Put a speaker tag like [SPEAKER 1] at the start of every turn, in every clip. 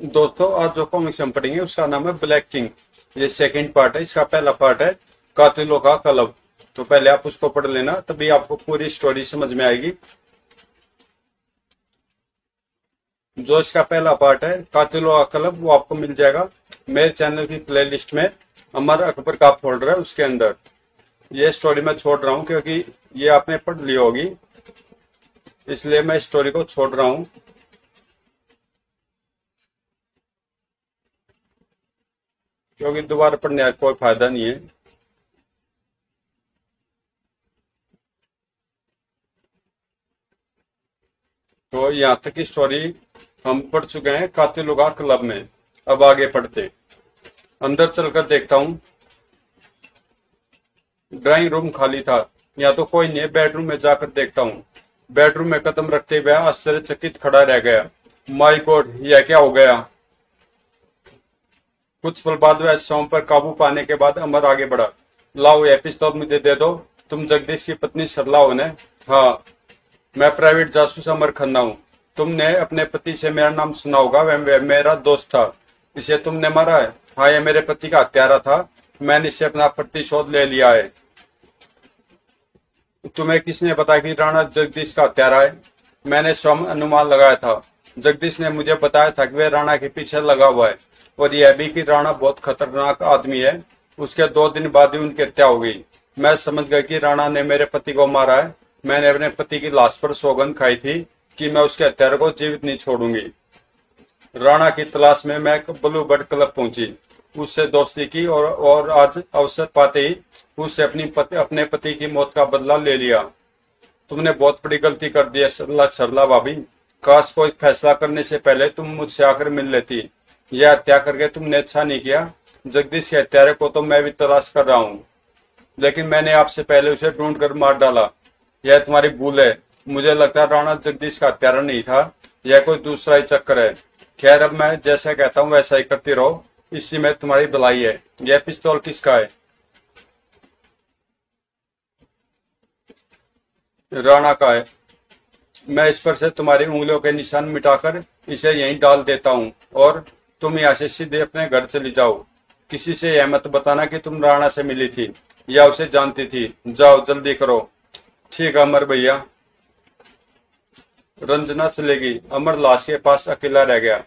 [SPEAKER 1] दोस्तों आज जो कॉमिक्स हम पढ़ेंगे उसका नाम है ब्लैक किंग। ये सेकंड पार्ट है, इसका पहला पार्ट है कातिलों का क्लब। तो पहले आप उसको पढ़ लेना, तभी आपको पूरी स्टोरी समझ में आएगी। जो इसका पहला पार्ट है कातिलों का क्लब, वो आपको मिल जाएगा मेरे चैनल की प्लेलिस्ट में, अमर अकबर का फोल्डर है उसके अंदर। ये स्टोरी मैं छोड़ रहा हूँ क्योंकि ये आपने पढ़ ली होगी, इसलिए मैं स्टोरी को छोड़ रहा हूँ। क्योंकि दोबारा पढ़ने का कोई फायदा नहीं है। तो यहाँ तक की स्टोरी हम पढ़ चुके हैं कातिलों का क्लब में। अब आगे पढ़ते, अंदर चलकर देखता हूँ। ड्राइंग रूम खाली था, या तो कोई नहीं। बेडरूम में जाकर देखता हूँ। बेडरूम में कदम रखते हुए आश्चर्यचकित खड़ा रह गया। माय गॉड, यह क्या हो गया। कुछ पल बाद वह शॉम पर काबू पाने के बाद अमर आगे बढ़ा। लाओ यह पिस्तौल मुझे दे दो। तुम जगदीश की पत्नी सरला हो न? हाँ, मैं प्राइवेट जासूस अमर खन्ना हूँ। तुमने अपने पति से मेरा नाम सुना होगा, वह मेरा दोस्त था। इसे तुमने मारा है? हाँ, यह मेरे पति का हत्यारा था। मैंने इससे अपना प्रतिशोध ले लिया है। तुम्हें किसने बताया कि राणा जगदीश का हत्यारा है? मैंने स्वयं अनुमान लगाया था। जगदीश ने मुझे बताया था कि वह राणा के पीछे लगा हुआ है, और यह भी कि राणा बहुत खतरनाक आदमी है। उसके 2 दिन बाद ही उनकी हत्या हो गई। मैं समझ गया कि राणा ने मेरे पति को मारा है। मैंने अपने पति की लाश पर सौगंध खाई थी कि मैं उसके हत्यारे को जीवित नहीं छोड़ूंगी। राणा की तलाश में मैं ब्लू बर्ड क्लब पहुंची, उससे दोस्ती की और आज अवसर पाते ही उससे अपने पति की मौत का बदला ले लिया। तुमने बहुत बड़ी गलती कर दी है सरला भाभी। काश कोई फैसला करने से पहले तुम मुझसे आकर मिल लेती। यह हत्या करके तुमने अच्छा नहीं किया। जगदीश के हत्यारे को तो मैं भी तलाश कर रहा हूँ, लेकिन मैंने आपसे पहले उसे ढूंढ कर मार डाला। यह तुम्हारी भूल है। मुझे लगता है राणा जगदीश का हत्यारा नहीं था, यह कोई दूसरा ही चक्कर है। खैर, अब मैं जैसा कहता हूँ वैसा ही करती रहो, इसी में तुम्हारी भलाई है। यह पिस्तौल किसका है? राणा का है। मैं इस पर से तुम्हारी उंगलियों के निशान मिटाकर इसे यहीं डाल देता हूँ, और तुम यहाँ से सीधे अपने घर चली जाओ। किसी से यह मत बताना कि तुम राणा से मिली थी या उसे जानती थी। जाओ, जल्दी करो। ठीक है अमर भैया। रंजना चलेगी। अमर लाश के पास अकेला रह गया।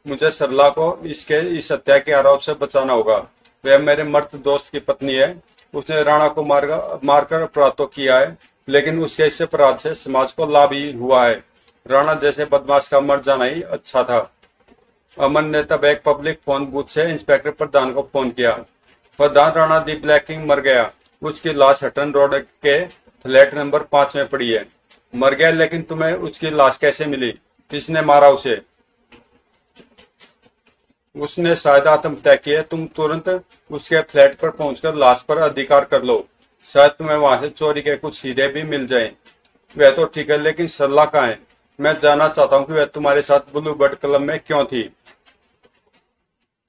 [SPEAKER 1] मुझे सरला को इस हत्या के आरोप से बचाना होगा। वह मेरे मर्द दोस्त की पत्नी है। उसने राणा को मारकर अपराध तो किया है, लेकिन उसके इस अपराध से समाज को लाभ ही हुआ है। राणा जैसे बदमाश का मर जाना ही अच्छा था। अमन ने तब एक पब्लिक फोन बूथ से इंस्पेक्टर प्रधान को फोन किया। प्रधान, राणा दी ब्लैक किंग मर गया। उसकी लाश हटन रोड के फ्लैट नंबर 5 में पड़ी है। मर गया, लेकिन तुम्हें उसकी लाश कैसे मिली? किसने मारा उसे? उसने शायद आत्महत्या की है। तुम तुरंत उसके फ्लैट पर पहुंचकर लाश पर अधिकार कर लो। शायद तुम्हें वहां से चोरी के कुछ हीरे भी मिल जाएं। वह तो ठीक है, लेकिन सरला कहाँ है? मैं जानना चाहता हूँ कि वह तुम्हारे साथ ब्लू बर्ड क्लब में क्यों थी।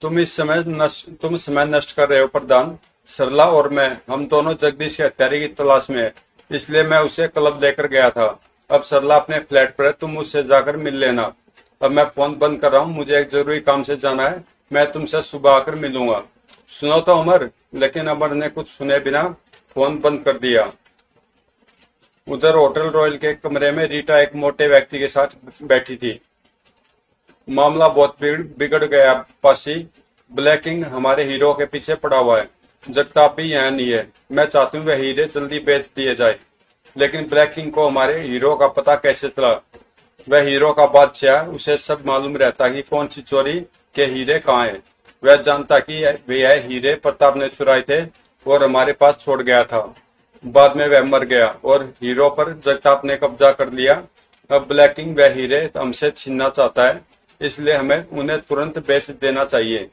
[SPEAKER 1] तुम समय नष्ट कर रहे हो प्रधान। सरला और मैं, हम दोनों जगदीश के हत्यारे की तलाश में है, इसलिए मैं उसे क्लब लेकर गया था। अब सरला अपने फ्लैट पर है, तुम उससे जाकर मिल लेना। अब मैं फोन बंद कर रहा हूँ, मुझे एक जरूरी काम से जाना है। मैं तुमसे सुबह आकर मिलूंगा। सुनो तो अमर। लेकिन अमर ने कुछ सुने बिना फोन बंद कर दिया। उधर होटल रॉयल के कमरे में रीटा एक मोटे व्यक्ति के साथ बैठी थी। मामला बहुत बिगड़ गया पासी। ब्लैक किंग हमारे हीरो के पीछे पड़ा हुआ है। जगताप भी यहाँ नहीं है। मैं चाहती हूँ वह हीरे जल्दी बेच दिए जाए, लेकिन ब्लैक किंग को हमारे हीरो का पता कैसे चला? वह हीरो का बादशाह, उसे सब मालूम रहता कि कौन सी चोरी के हीरे कहाँ है। वह जानता कि यह हीरे प्रताप ने चुराए थे और हमारे पास छोड़ गया था। बाद में वह मर गया और हीरो पर जगताप ने कब्जा कर लिया। अब ब्लैक किंग वह हीरे हमसे छीनना चाहता है, इसलिए हमें उन्हें तुरंत बेच देना चाहिए।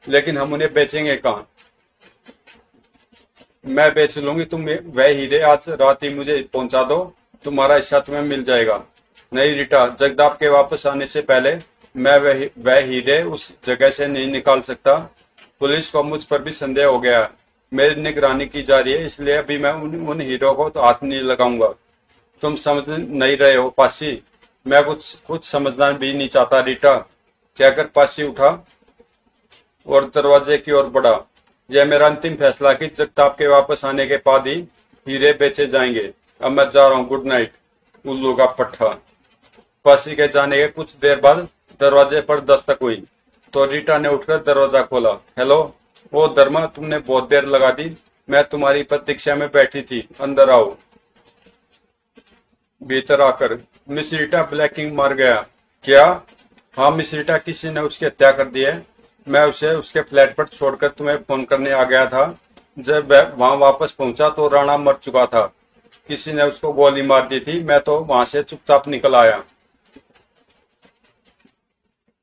[SPEAKER 1] लेकिन हम उन्हें बेचेंगे कहाँ? मैं बेच लूंगी। तुम वह हीरे आज रात ही मुझे पहुंचा दो, तुम्हारा हिस्सा तुम्हें मिल जाएगा। नहीं रीटा, जगताप के वापस आने से पहले मैं वह हीरे उस जगह से नहीं निकाल सकता। पुलिस को मुझ पर भी संदेह हो गया। मेरी निगरानी की जा रही है, इसलिए अभी मैं उन हीरो को तो हाथ नहीं लगाऊंगा। तुम समझ नहीं रहे हो पासी। मैं कुछ समझना भी नहीं चाहता रीटा। कहकर पासी उठा और दरवाजे की ओर बढ़ा। यह मेरा अंतिम फैसला कि जगताप के वापस आने के बाद ही हीरे बेचे जाएंगे। अब मैं जा रहा हूँ, गुड नाइट। उल्लू का पट्टा। पासी के जाने के कुछ देर बाद दरवाजे पर दस्तक हुई तो रीटा ने उठकर दरवाजा खोला। हेलो। ओ धर्मा, तुमने बहुत देर लगा दी। मैं तुम्हारी प्रतीक्षा में बैठी थी, अंदर आओ। भीतर आकर मिस रीटा ब्लैकिंग मार गया। क्या? हाँ मिस रीटा, किसी ने उसकी हत्या कर दी है। मैं उसे उसके फ्लैट पर छोड़कर तुम्हें फोन करने आ गया था। जब वहां वापस पहुंचा तो राणा मर चुका था। किसी ने उसको गोली मार दी थी। मैं तो वहां से चुपचाप निकल आया।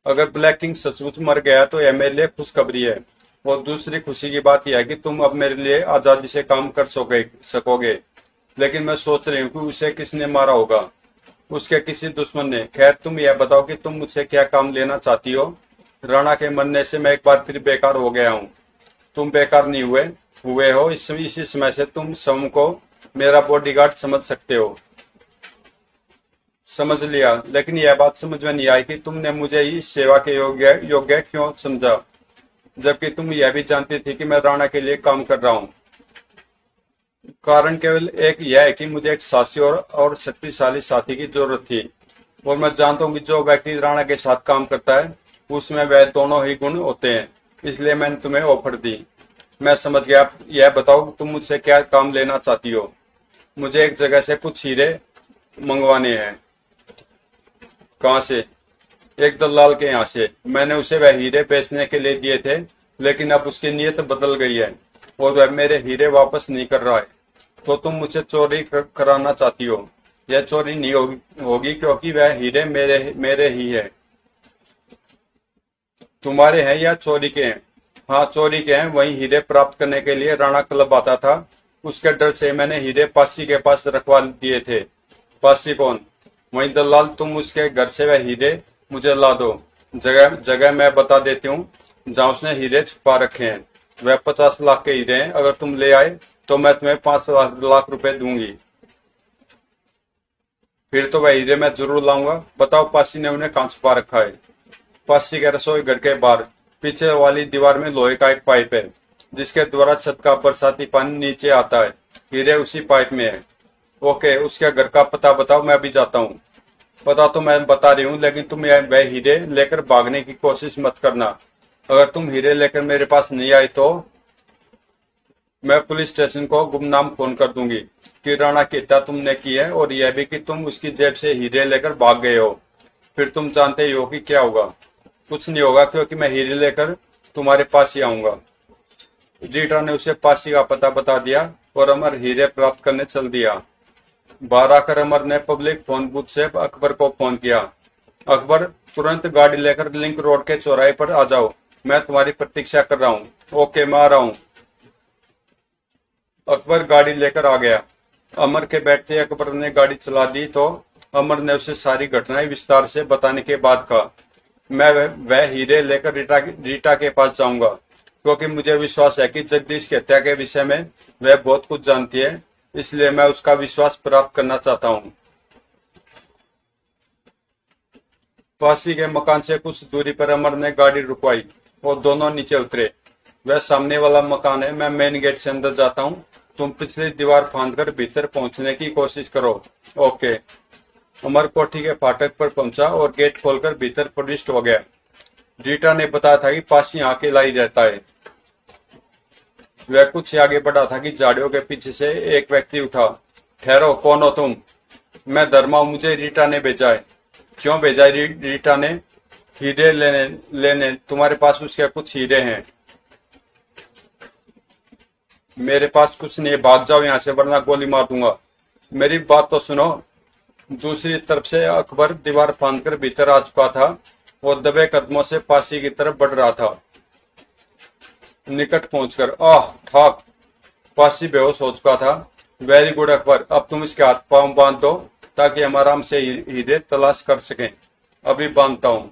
[SPEAKER 1] अगर ब्लैक किंग सचमुच मर गया तो यह मेरे लिए खुशखबरी है। और दूसरी खुशी की बात यह है कि तुम अब मेरे लिए आजादी से काम कर सकोगे। लेकिन मैं सोच रही हूँ कि उसे किसने मारा होगा। उसके किसी दुश्मन ने। खैर, तुम यह बताओ कि तुम मुझसे क्या काम लेना चाहती हो। राणा के मरने से मैं एक बार फिर बेकार हो गया हूँ। तुम बेकार नहीं हुए हो। इसी समय से तुम स्वयं को मेरा बॉडीगार्ड समझ सकते हो। समझ लिया, लेकिन यह बात समझ में नहीं आई कि तुमने मुझे इस सेवा के योग्य क्यों समझा, जबकि तुम यह भी जानती थी कि मैं राणा के लिए काम कर रहा हूँ। कारण केवल एक यह है कि मुझे एक साहसी और शक्तिशाली साथी की जरूरत थी। और मैं जानता हूँ कि जो व्यक्ति राणा के साथ काम करता है उसमें वह दोनों ही गुण होते हैं। इसलिए मैंने तुम्हें ऑफर दी। मैं समझ गया। यह बताओ तुम मुझसे क्या काम लेना चाहती हो। मुझे एक जगह से कुछ हीरे मंगवाने हैं। कहाँ से? एक दलाल के यहाँ से। मैंने उसे वह हीरे बेचने के लिए दिए थे, लेकिन अब उसकी नीयत बदल गई है और वह मेरे हीरे वापस नहीं कर रहा है। तो तुम मुझे चोरी कराना चाहती हो। यह चोरी नहीं होगी क्योंकि वह हीरे मेरे ही है। तुम्हारे हैं या चोरी के हैं? हाँ, चोरी के हैं। वही हीरे प्राप्त करने के लिए राणा क्लब आता था। उसके डर से मैंने हीरे पासी के पास रखवा दिए थे। पासी कौन? वही दलाल। तुम उसके घर से वह हीरे मुझे ला दो। जगह मैं बता देती हूँ जहाँ उसने हीरे छुपा रखे हैं। वह 50 लाख के हीरे हैं। अगर तुम ले आए तो मैं तुम्हें 5 लाख रुपए दूंगी। फिर तो वह हीरे मैं जरूर लाऊंगा। बताओ, पासी ने उन्हें कहाँ छुपा रखा है? पासी के रसोई घर के बाहर पीछे वाली दीवार में लोहे का एक पाइप है, जिसके द्वारा छत का बरसाती पानी नीचे आता है। हीरे उसी पाइप में है। ओके, उसके घर का पता बताओ, मैं भी जाता हूँ। पता तो मैं बता रही हूँ, लेकिन तुम वह हीरे लेकर भागने की कोशिश मत करना। अगर तुम हीरे लेकर मेरे पास नहीं आए तो मैं पुलिस स्टेशन को गुमनाम फोन कर दूंगी कि राणा की हत्या तुमने की है, और यह भी कि तुम उसकी जेब से हीरे लेकर भाग गए हो। फिर तुम जानते ही हो कि क्या होगा। कुछ नहीं होगा, क्योंकि मैं हीरे लेकर तुम्हारे पास ही आऊंगा। रीटा ने उसे पासी का पता बता दिया और अमर हीरे प्राप्त करने चल दिया। बाहर आकर अमर ने पब्लिक फोन बूथ से अकबर को फोन किया। अकबर, तुरंत गाड़ी लेकर लिंक रोड के चौराहे पर आ जाओ। मैं तुम्हारी प्रतीक्षा कर रहा हूँ। ओके, मैं आ रहा हूँ। अकबर गाड़ी लेकर आ गया। अमर के बैठते अकबर ने गाड़ी चला दी तो अमर ने उसे सारी घटनाएं विस्तार से बताने के बाद कहा, मैं वह हीरे लेकर रीटा के पास जाऊंगा, क्योंकि मुझे विश्वास है कि जगदीश की हत्या के विषय में वह बहुत कुछ जानती है। इसलिए मैं उसका विश्वास प्राप्त करना चाहता हूँ। पासी के मकान से कुछ दूरी पर अमर ने गाड़ी रुकवाई और दोनों नीचे उतरे। वह सामने वाला मकान है। मैं मेन गेट से अंदर जाता हूँ। तुम पिछली दीवार फांदकर भीतर पहुंचने की कोशिश करो। ओके। अमर कोठी के फाटक पर पहुंचा और गेट खोलकर भीतर प्रविष्ट हो गया। रीटा ने बताया था कि पासी यहाँ अकेला ही रहता है। वह कुछ आगे बढ़ा था कि झाड़ियों के पीछे से एक व्यक्ति उठा। ठहरो, कौन हो तुम? मैं धर्मा हूं, मुझे रीटा ने भेजा है। क्यों भेजा है रीटा ने? हीरे लेने। तुम्हारे पास उसके कुछ हीरे हैं। मेरे पास कुछ नहीं है, भाग जाओ यहाँ से वरना गोली मार दूंगा। मेरी बात तो सुनो। दूसरी तरफ से अकबर दीवार फांदकर भीतर आ चुका था और दबे कदमों से पासी की तरफ बढ़ रहा था। निकट पहुंचकर आह ठाक, पासी बेहोश हो चुका था। वेरी गुड अकबर, अब तुम इसके हाथ पांव बांध दो ताकि हम आराम से हीरे तलाश कर सकें। अभी बांधता हूं।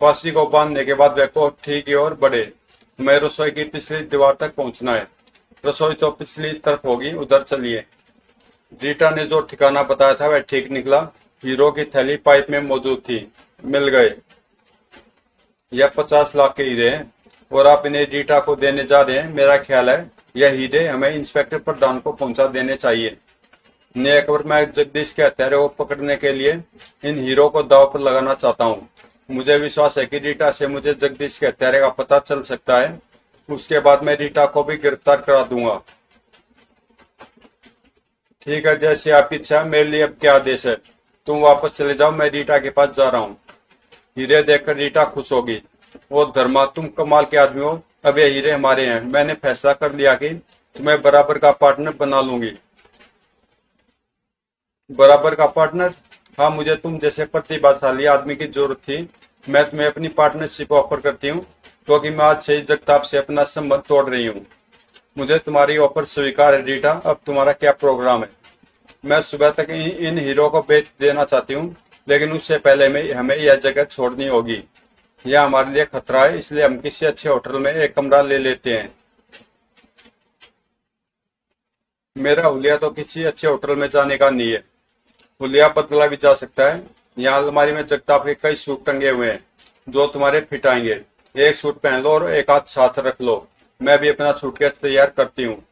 [SPEAKER 1] पासी को बांधने के बाद वह कोठी की ओर बढ़े। मैं रसोई की पिछली दीवार तक पहुंचना है। रसोई तो पिछली तरफ होगी, उधर चलिए। रीटा ने जो ठिकाना बताया था वह ठीक निकला। हीरो की थैली पाइप में मौजूद थी। मिल गए। यह 50 लाख के हीरे हैं और आप इन्हें रीटा को देने जा रहे हैं। मेरा ख्याल है यह हीरे हमें इंस्पेक्टर प्रधान को पहुंचा देने चाहिए। नेक और मैं जगदीश के हत्यारे को पकड़ने के लिए इन हीरो को दांव पर लगाना चाहता हूँ। मुझे विश्वास है कि रीटा से मुझे जगदीश के हत्यारे का पता चल सकता है। उसके बाद मैं रीटा को भी गिरफ्तार करा दूंगा। ठीक है, जैसे आपकी इच्छा। मेरे लिए अब क्या आदेश है? तुम वापस चले जाओ, मैं रीटा के पास जा रहा हूँ। हीरे देखकर रीटा खुश होगी। वो धर्मा, तुम कमाल के आदमी हो। अब ये हीरे हमारे हैं। मैंने फैसला कर लिया कि तुम्हें बराबर का पार्टनर बना लूंगी। बराबर का पार्टनर? हाँ, मुझे तुम जैसे प्रतिभाशाली आदमी की जरूरत थी। मैं तुम्हें अपनी पार्टनरशिप ऑफर करती हूँ क्योंकि मैं आज से ही जगताप से अपना संबंध तोड़ रही हूँ। मुझे तुम्हारी ऑफर स्वीकार है रीटा। अब तुम्हारा क्या प्रोग्राम है? मैं सुबह तक इन हीरो को बेच देना चाहती हूँ, लेकिन उससे पहले में हमें यह जगह छोड़नी होगी। यह हमारे लिए खतरा है, इसलिए हम किसी अच्छे होटल में एक कमरा ले लेते हैं। मेरा हुलिया तो किसी अच्छे होटल में जाने का नहीं है। हुलिया बदला भी जा सकता है। यहाँ अलमारी में जगताप के कई सूट टंगे हुए हैं जो तुम्हारे फिट आएंगे। एक सूट पहन लो और एक हाथ साथ रख लो। मैं भी अपना सूटकेस तैयार करती हूँ।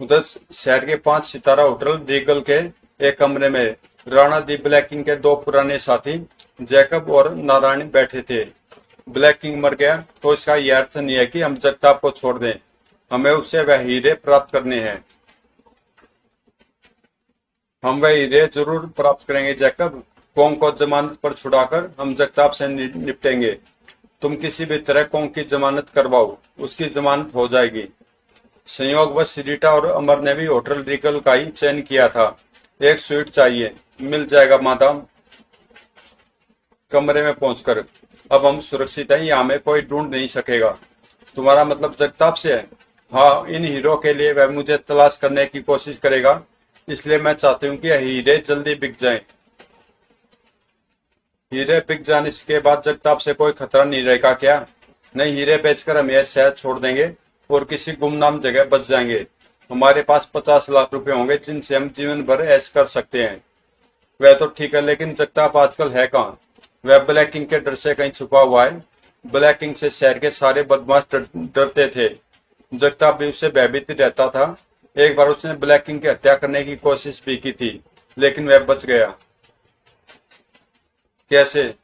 [SPEAKER 1] उधर शहर के 5 सितारा होटल रीगल के एक कमरे में राणा दी ब्लैक किंग के 2 पुराने साथी जैकब और नारायण बैठे थे। ब्लैक किंग मर गया तो इसका यह अर्थ नहीं है कि हम जगताप को छोड़ दें। हमें उससे वह हीरे प्राप्त करने हैं। हम वह हीरे जरूर प्राप्त करेंगे जैकब। कोंग को जमानत पर छुड़ाकर हम जगताप से निपटेंगे। तुम किसी भी तरह कोंग की जमानत करवाओ, उसकी जमानत हो जाएगी। संयोगवश रीटा और अमर ने भी होटल रीगल का ही चयन किया था। एक स्वीट चाहिए। मिल जाएगा मादाम। कमरे में पहुंचकर, अब हम सुरक्षित हैं, यहाँ में कोई ढूंढ नहीं सकेगा। तुम्हारा मतलब जगताप से है? हाँ, इन हीरो के लिए वह मुझे तलाश करने की कोशिश करेगा, इसलिए मैं चाहती हूँ कि हीरे जल्दी बिक जाएं। हीरे बिक जाने के बाद जगताप से कोई खतरा नहीं रहेगा क्या? नहीं, हीरे बेचकर हम यह शहर छोड़ देंगे और किसी गुमनाम जगह बच जाएंगे। हमारे पास 50 लाख रुपए होंगे जिनसे हम जीवन भर ऐश कर सकते हैं। वह तो ठीक है, लेकिन जगताप आजकल है कहाँ? वह ब्लैक किंग के डर से कहीं छुपा हुआ है। ब्लैक किंग से शहर के सारे बदमाश डरते थे। जगताप भी उससे भयभीत रहता था। एक बार उसने ब्लैक किंग की हत्या करने की कोशिश भी की थी, लेकिन वह बच गया। कैसे?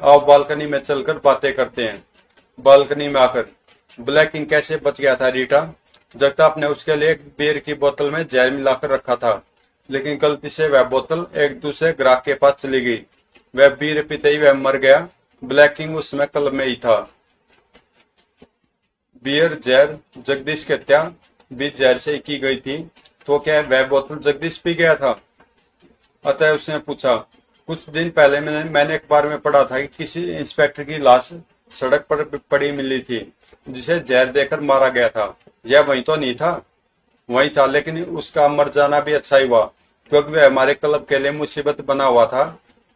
[SPEAKER 1] आओ बालकनी में चलकर बातें करते हैं। बालकनी में आकर ब्लैक किंग कैसे बच गया था रीटा? जगताप ने उसके लिए एक बीयर की बोतल में जहर मिलाकर रखा था, लेकिन गलती से वह बोतल एक दूसरे ग्राहक के पास चली गई। वह बीयर पीते ही वह मर गया। ब्लैक किंग उस समय क्लब में ही था। बीयर जहर जगदीश की हत्या भी जहर से की गई थी, तो क्या वह बोतल जगदीश पी गया था? अतः उसने पूछा। कुछ दिन पहले मैंने अखबार में पढ़ा था कि किसी इंस्पेक्टर की लाश सड़क पर पड़ी मिली थी, जिसे जहर देकर मारा गया था। यह वही तो नहीं था? वही था, लेकिन उसका मर जाना भी अच्छा ही हुआ, क्योंकि वह हमारे क्लब के लिए मुसीबत बना हुआ था।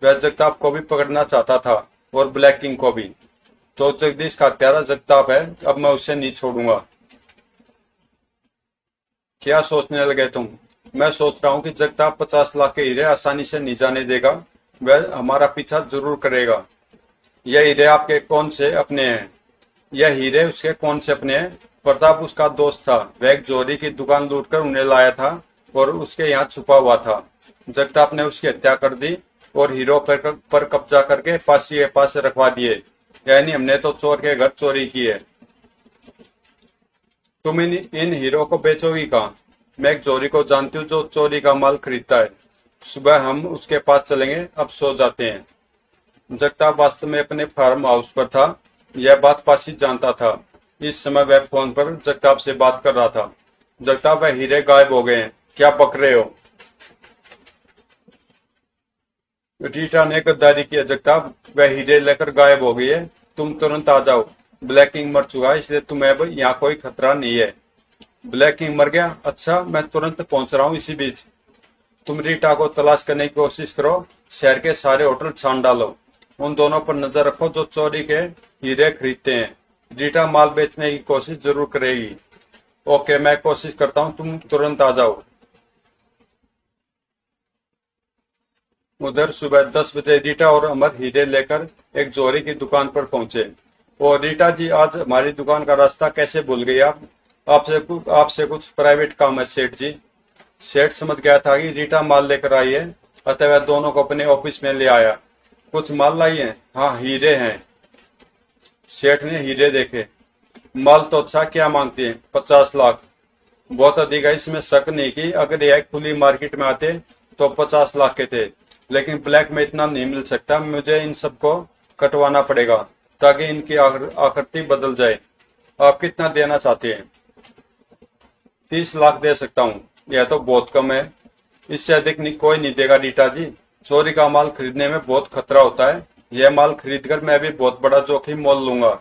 [SPEAKER 1] वह जगताप को भी पकड़ना चाहता था और ब्लैक किंग को भी। तो जगदीश का हत्यारा जगताप है। अब मैं उसे नहीं छोड़ूंगा। क्या सोचने लगे तुम? मैं सोच रहा हूँ कि जगताप 50 लाख के हीरे आसानी से नहीं जाने देगा। वह हमारा पीछा जरूर करेगा। यह हीरे आपके कौन से अपने हैं? यह हीरे उसके कौन से अपने हैं? प्रताप उसका दोस्त था। वह एक जोरी की दुकान लूटकर उन्हें लाया था और उसके यहाँ छुपा हुआ था। जगताप ने उसकी हत्या कर दी और हीरो पर कब्जा करके फांसी के पास रखवा दिए। यानी हमने तो चोर के घर चोरी की है। तुम इन हीरो को बेचोगी कहाँ? मैं एक चोरी को जानती हूँ जो चोरी का माल खरीदता है। सुबह हम उसके पास चलेंगे। अब सो जाते हैं। जगताप वास्तव में अपने फार्म हाउस पर था। यह बात पासी जानता था। इस समय वह फोन पर जगताप से बात कर रहा था। जगताप, वह हीरे गायब हो गए हैं। क्या पक रहे हो? रीटा ने गद्दारी किया जगताप। वह हीरे लेकर गायब हो गई है। तुम तुरंत आ जाओ। ब्लैक किंग मर चुका है, इसलिए तुम्हें अब यहाँ कोई खतरा नहीं है। ब्लैक किंग मर गया? अच्छा, मैं तुरंत पहुंच रहा हूँ। इसी बीच तुम रीटा को तलाश करने की कोशिश करो। शहर के सारे होटल छान डालो। उन दोनों पर नजर रखो जो चोरी के हीरे खरीदते हैं। रीटा माल बेचने की कोशिश जरूर करेगी। ओके, मैं कोशिश करता हूँ। तुम तुरंत आ जाओ। उधर सुबह 10 बजे रीटा और अमर हीरे लेकर एक जोहरी की दुकान पर पहुंचे। और रीटा जी, आज हमारी दुकान का रास्ता कैसे भूल गई आप? आपसे कुछ प्राइवेट काम है सेठ जी। सेठ समझ गया था कि रीटा माल लेकर आई है, अतः वह दोनों को अपने ऑफिस में ले आया। कुछ माल लाई है? हाँ, हीरे हैं। सेठ ने हीरे देखे। माल तो अच्छा, क्या मांगती है? 50 लाख। बहुत अधिक है, इसमें शक नहीं कि अगर यह खुली मार्केट में आते तो 50 लाख के थे, लेकिन ब्लैक में इतना नहीं मिल सकता। मुझे इन सबको कटवाना पड़ेगा ताकि इनकी आकृति बदल जाए। आप कितना देना चाहते हैं? 30 लाख दे सकता हूँ। यह तो बहुत कम है, इससे अधिक कोई नहीं देगा रीटा जी। चोरी का माल खरीदने में बहुत खतरा होता है। यह माल खरीदकर मैं भी बहुत बड़ा जोखिम मोल लूंगा।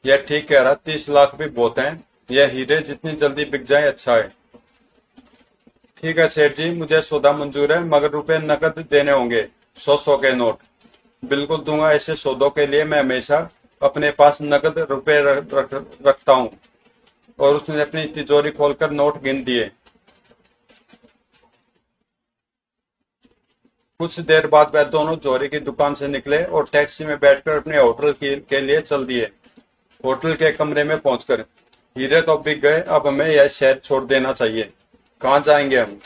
[SPEAKER 1] यह ठीक कह रहा, 30 लाख भी बहुत हैं। यह हीरे जितनी जल्दी बिक जाए अच्छा है। ठीक है सेठ जी, मुझे सौदा मंजूर है, मगर रुपए नकद देने होंगे, 100 के नोट। बिल्कुल दूंगा। ऐसे सौदों के लिए मैं हमेशा अपने पास नकद रुपए रखता हूँ। और उसने अपनी तिजोरी खोलकर नोट गिन दिए। कुछ देर बाद वह दोनों जोहरी की दुकान से निकले और टैक्सी में बैठकर अपने होटल के लिए चल दिए। होटल के कमरे में पहुंचकर, हीरे तो बिक गए, अब हमें यह शहर छोड़ देना चाहिए। कहाँ जाएंगे हम?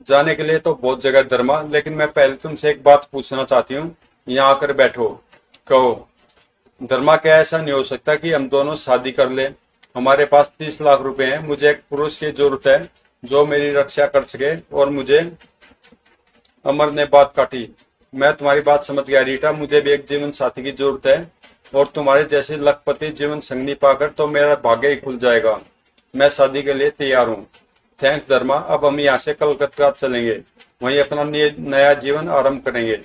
[SPEAKER 1] जाने के लिए तो बहुत जगह धर्मा, लेकिन मैं पहले तुमसे एक बात पूछना चाहती हूँ। यहाँ आकर बैठो, कहो। धर्मा, क्या ऐसा नहीं हो सकता कि हम दोनों शादी कर ले? हमारे पास 30 लाख रुपए हैं। मुझे एक पुरुष की जरूरत है जो मेरी रक्षा कर सके। और मुझे, अमर ने बात काटी, मैं तुम्हारी बात समझ गया रीटा। मुझे भी एक जीवन साथी की जरूरत है, और तुम्हारे जैसे लखपति जीवन संगनी पाकर तो मेरा भाग्य ही खुल जाएगा। मैं शादी के लिए तैयार हूँ। थैंक्स धर्मा। अब हम यहाँ से कलकत्ता चलेंगे, वहीं अपना नया जीवन आरंभ करेंगे।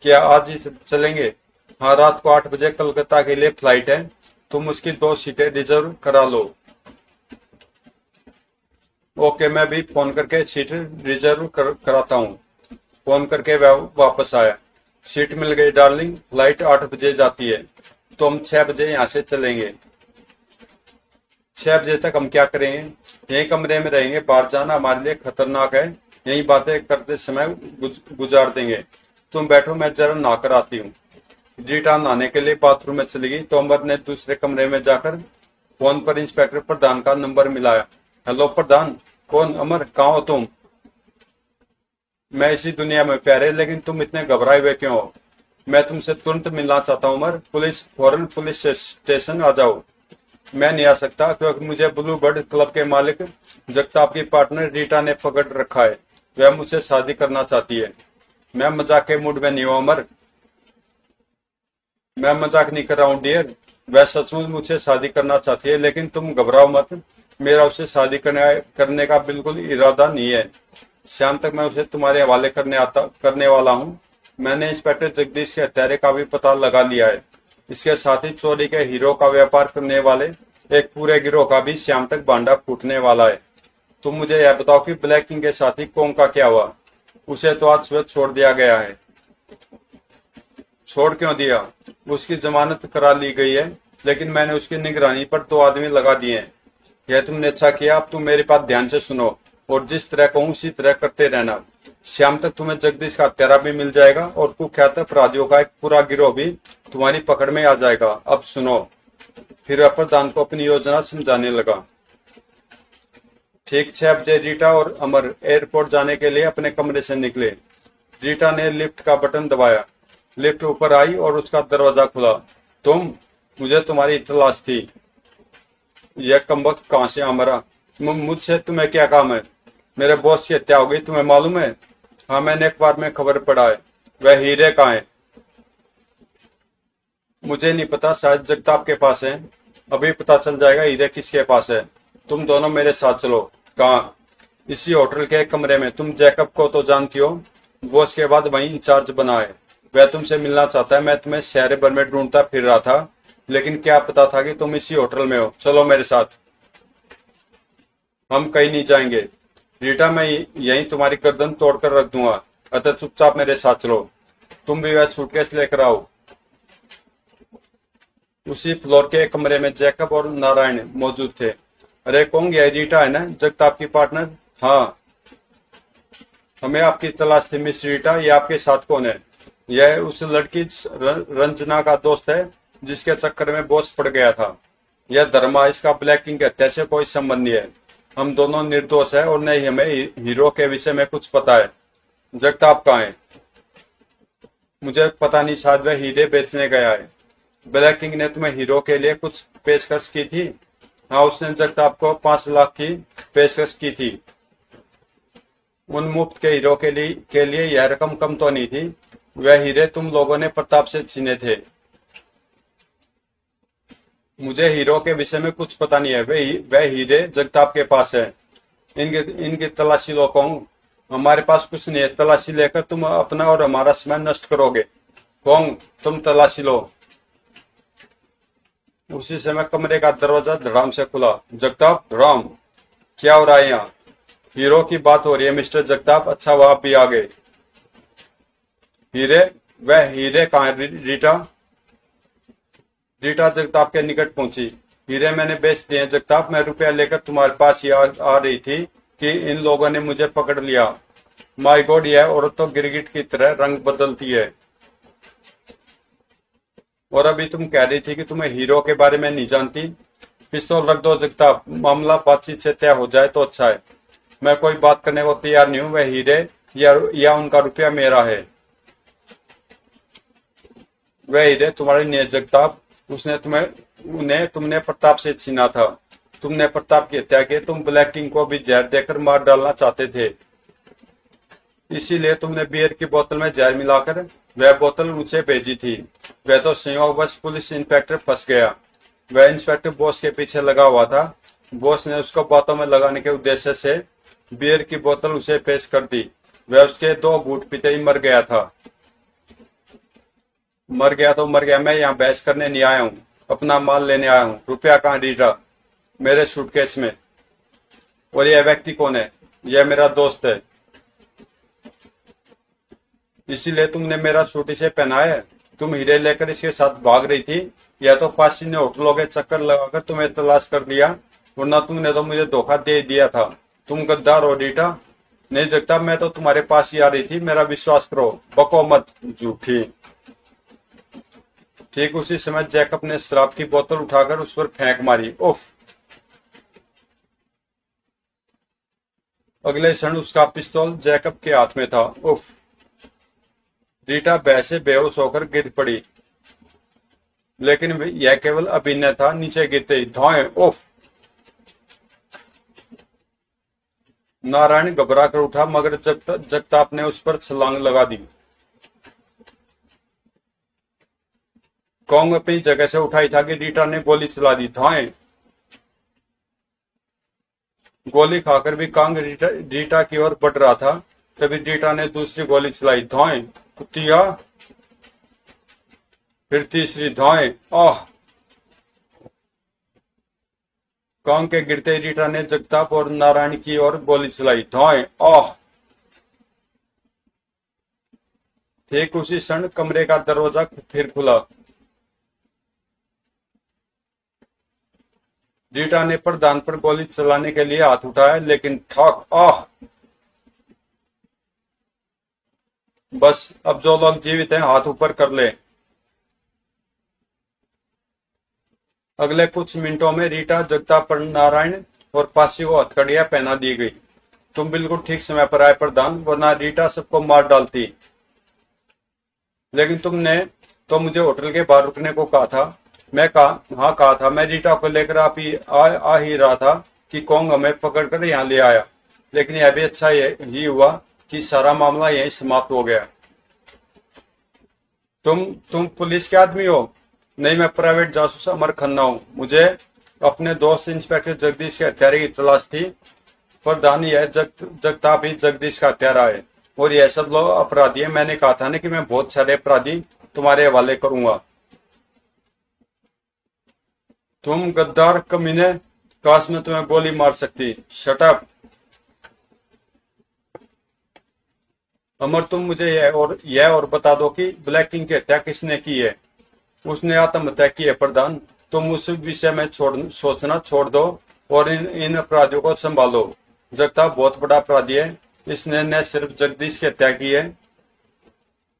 [SPEAKER 1] क्या आज ही चलेंगे? हाँ, रात को 8 बजे कलकत्ता के लिए फ्लाइट है। तुम उसकी 2 सीटें रिजर्व करा लो। ओके, मैं भी फोन करके सीट रिजर्व कराता हूँ। फोन करके वापस आया। सीट मिल गई डार्लिंग, फ्लाइट 8 बजे जाती है, तो हम 6 बजे यहाँ से चलेंगे। 6 बजे तक हम क्या करेंगे? यही कमरे में रहेंगे। बाहर जाना हमारे लिए खतरनाक है। यही बातें करते समय गुजार देंगे। तुम बैठो, मैं जरा नहाकर आती हूँ। रीटा नहाने के लिए बाथरूम में चली गई तो अमर ने दूसरे कमरे में जाकर फोन पर इंस्पेक्टर प्रधान का नंबर मिलाया। हेलो प्रधान। कौन? अमर, कहाँ हो तुम? मैं इसी दुनिया में प्यारे, लेकिन तुम इतने घबराए हुए क्यों हो? मैं तुमसे तुरंत मिलना चाहता हूँ अमर। फौरन पुलिस स्टेशन आ जाओ। मैं नहीं आ सकता, क्योंकि मुझे ब्लू बर्ड क्लब के मालिक जगताप की पार्टनर रीटा ने पकड़ रखा है। वह मुझसे शादी करना चाहती है। मैं मजाक के मूड में नहीं हूँ अमर। मैं मजाक नहीं कर रहा हूँ डियर। वह सचमुच मुझसे शादी करना चाहती है, लेकिन तुम घबराओ मत। मेरा उससे शादी करने का बिल्कुल इरादा नहीं है। शाम तक मैं उसे तुम्हारे हवाले करने वाला हूँ। मैंने इंस्पेक्टर जगदीश के हत्यारे का भी पता लगा लिया है। इसके साथ ही चोरी के हीरो का व्यापार करने वाले एक पूरे गिरोह का भी शाम तक भांडा फूटने वाला है। तुम मुझे यह बताओ कि ब्लैक किंग के साथी कोंग का क्या हुआ? उसे तो आज सुबह छोड़ दिया गया है। छोड़ क्यों दिया? उसकी जमानत करा ली गई है, लेकिन मैंने उसकी निगरानी पर 2 आदमी लगा दिए हैं। यह तुमने अच्छा किया। अब तुम मेरी बात ध्यान से सुनो और जिस तरह कहूँ उसी तरह करते रहना। शाम तक तुम्हें जगदीश का हत्यारा भी मिल जाएगा और कुख्यात अपराधियों का एक पूरा गिरोह भी तुम्हारी पकड़ में आ जाएगा। अब सुनो। फिर प्रधान को अपनी योजना समझाने लगा। ठीक 6 बजे रीटा और अमर एयरपोर्ट जाने के लिए अपने कमरे से निकले। रीटा ने लिफ्ट का बटन दबाया। लिफ्ट ऊपर आई और उसका दरवाजा खुला। मुझे तुम्हारी तलाश थी। यह कमबख्त कहां से आ मरा? मुझसे तुम्हें क्या काम है? मेरे बॉस की हत्या हो गई, तुम्हें मालूम है? हाँ, मैंने अखबार में खबर पढ़ा है। वह हीरे कहाँ है? मुझे नहीं पता, शायद जगताप के पास है। अभी पता चल जाएगा हीरे किसके पास है। तुम दोनों मेरे साथ चलो। कहाँ? इसी होटल के कमरे में। तुम जैकब को तो जानती हो, वो उसके बाद वहीं इंचार्ज बना है। वह तुमसे मिलना चाहता है। मैं तुम्हें शहर भर में ढूंढता फिर रहा था, लेकिन क्या पता था कि तुम इसी होटल में हो। चलो मेरे साथ। हम कहीं नहीं जाएंगे रीटा, मैं यहीं तुम्हारी गर्दन तोड़कर रख दूंगा, अतः चुपचाप मेरे साथ चलो। तुम भी वह सूटकेस लेकर आओ। उसी फ्लोर के कमरे में जैकब और नारायण मौजूद थे। अरे कौन? यह रीटा है ना, जगताप की पार्टनर? हाँ। हमें आपकी तलाश थी मिस रीटा। ये आपके साथ कौन है? यह उस लड़की रंजना का दोस्त है जिसके चक्कर में बॉस पड़ गया था। यह धर्मा, इसका ब्लैकिंग की हत्या से कोई संबंध नहीं है। हम दोनों निर्दोष है और नहीं हमें हीरो के विषय में कुछ पता है। जगताप कहाँ है? मुझे पता नहीं, शायद वह हीरे बेचने गया है। ब्लैकिंग ने तुम्हें हीरो के लिए कुछ पेशकश की थी? हाँ, उसने जगताप को 5 लाख की पेशकश की थी। उन मुफ्त के हीरो के लिए यह रकम कम तो नहीं थी। वह हीरे तुम लोगों ने प्रताप से छीने थे। मुझे हीरो के विषय में कुछ पता नहीं है। वह हीरे जगताप के पास है। इनकी तलाशी लो। कहूँ हमारे पास कुछ नहीं है। तलाशी लेकर तुम अपना और हमारा समय नष्ट करोगे। कहूँ तुम तलाशी लो। उसी समय कमरे का दरवाजा धड़ाम से खुला। जगताप, धड़ाम, क्या हो रहा है यहाँ? हीरो की बात हो रही है मिस्टर जगताप। अच्छा, वह भी आ गए। हीरे? वह हीरे कहाँ है? रीटा? रीटा जगताप के निकट पहुंची। हीरे मैंने बेच दिए जगताप। मैं रुपया लेकर तुम्हारे पास ही आ रही थी कि इन लोगों ने मुझे पकड़ लिया। माय गॉड, यह औरत तो गिरगिट की तरह रंग बदलती है। और अभी तुम कह रही थी कि तुम्हें हीरो के बारे में नहीं जानती। पिस्तौल रख दो जगताप। मामला बातचीत से तय हो जाए तो अच्छा है। मैं कोई बात करने को तैयार नहीं हूं। वह हीरे या उनका रुपया मेरा है। वह हीरे तुम्हारे नहीं है जगताप। तुमने प्रताप से छीना था। तुमने प्रताप की हत्या की। तुम ब्लैक किंग को भी जहर देकर मार डालना चाहते थे। इसीलिए तुमने बियर की बोतल में जहर मिलाकर वह बोतल मुझे भेजी थी। वह तो संयोगवश पुलिस इंस्पेक्टर फंस गया। वह इंस्पेक्टर बॉस के पीछे लगा हुआ था। बॉस ने उसको बातों में लगाने के उद्देश्य से बियर की बोतल उसे पेश कर दी। वह उसके 2 घूंट पीते ही मर गया था। मर गया तो मर गया। मैं यहाँ बहस करने नहीं आया हूँ, अपना माल लेने आया हूँ। रुपया कहाँ रीटा? मेरे सूटकेस में। और यह व्यक्ति कौन है? यह मेरा दोस्त है। इसीलिए तुमने मेरा सूट इसे पहनाया है? तुम हीरे लेकर इसके साथ भाग रही थी, या तो पासी ने होटलों के चक्कर लगाकर तुम्हें तलाश कर लिया, वरना तुमने तो मुझे धोखा दे दिया था। तुम गद्दार हो रीटा। नहीं जगता, मैं तो तुम्हारे पास ही आ रही थी। मेरा विश्वास करो। बको मत, झूठी। ठीक उसी समय जैकब ने शराब की बोतल उठाकर उस पर फेंक मारी। उफ! अगले क्षण उसका पिस्तौल जैकब के हाथ में था। उफ! रीटा बहसे बेहोश होकर गिर पड़ी। लेकिन यह केवल अभिनय था। नीचे गिरते ही धौएं। उफ! नारायण घबरा कर उठा, मगर जगताप ने उस पर छलांग लगा दी। कौंग अपनी जगह से उठाई था कि रीटा ने गोली चला दी। धौएं! गोली खाकर भी कांग रीटा की ओर बढ़ रहा था। तभी रीटा ने दूसरी गोली चलाई। धौएं! कुत्तिया! फिर तीसरी। धौएं! आह! कांग के गिरते रीटा ने जगताप और नारायण की ओर गोली चलाई। धौएं! आह! ठीक उसी क्षण कमरे का दरवाजा फिर खुला। रीटा ने प्रधान पर गोली चलाने के लिए हाथ उठाया, लेकिन ठक! आह! बस, अब जो लोग जीवित हैं हाथ ऊपर कर ले। अगले कुछ मिनटों में रीटा, जगताप पर नारायण और पासी को हथकड़ियां पहना दी गई। तुम बिल्कुल ठीक समय पर आए प्रधान, वरना रीटा सबको मार डालती। लेकिन तुमने तो मुझे होटल के बाहर रुकने को कहा था। हाँ कहा था। मैं रीटा को लेकर आ ही रहा था कि कौंग हमें पकड़कर यहाँ ले आया। लेकिन यह भी अच्छा ही हुआ कि सारा मामला यहीं समाप्त हो गया। तुम पुलिस के आदमी हो? नहीं, मैं प्राइवेट जासूस अमर खन्ना हूँ। मुझे अपने दोस्त इंस्पेक्टर जगदीश के हत्यारे की तलाश थी। प्रधान, यह जगताप ही जगदीश का हत्यारा है और यह सब लोग अपराधी है। मैंने कहा था ना कि मैं बहुत सारे अपराधी तुम्हारे हवाले करूंगा। तुम गद्दार कमीने! काश मैं तुम्हें गोली मार सकती। Shut up! अमर, तुम मुझे यह और बता दो कि ब्लैक किंग की हत्या किसने की है? उसने आत्महत्या की है प्रधान। तुम उस विषय में सोचना छोड़ दो और इन अपराधियों को संभालो। जगताप बहुत बड़ा अपराधी है इसने न सिर्फ जगदीश की हत्या की है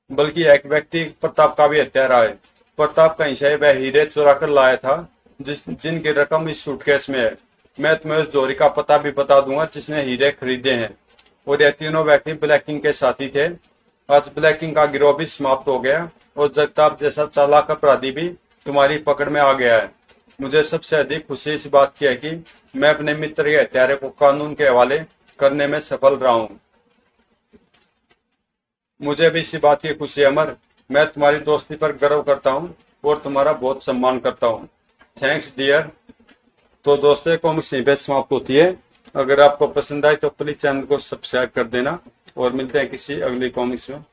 [SPEAKER 1] बल्कि एक व्यक्ति प्रताप का भी हत्यारा है। प्रताप कहीं से वह हीरे चुरा कर लाया था जिनकी रकम इस सूटकेस में है। मैं तुम्हें उस जोरी का पता भी बता दूंगा जिसने हीरे खरीदे हैं। और ये तीनों व्यक्ति ब्लैकिंग के साथी थे। आज ब्लैकिंग का गिरोह भी समाप्त हो गया और जगताप जैसा चालाक अपराधी भी तुम्हारी पकड़ में आ गया है। मुझे सबसे अधिक खुशी इस बात की है कि मैं अपने मित्र के हत्यारे को कानून के हवाले करने में सफल रहा हूं। मुझे भी इसी बात की खुशी है अमर। मैं तुम्हारी दोस्ती पर गर्व करता हूं और तुम्हारा बहुत सम्मान करता हूं। Thanks dear. तो दोस्तों, कॉमिक्स यहीं पे समाप्त होती है। अगर आपको पसंद आए तो प्लीज चैनल को सब्सक्राइब कर देना और मिलते हैं किसी अगली कॉमिक्स में।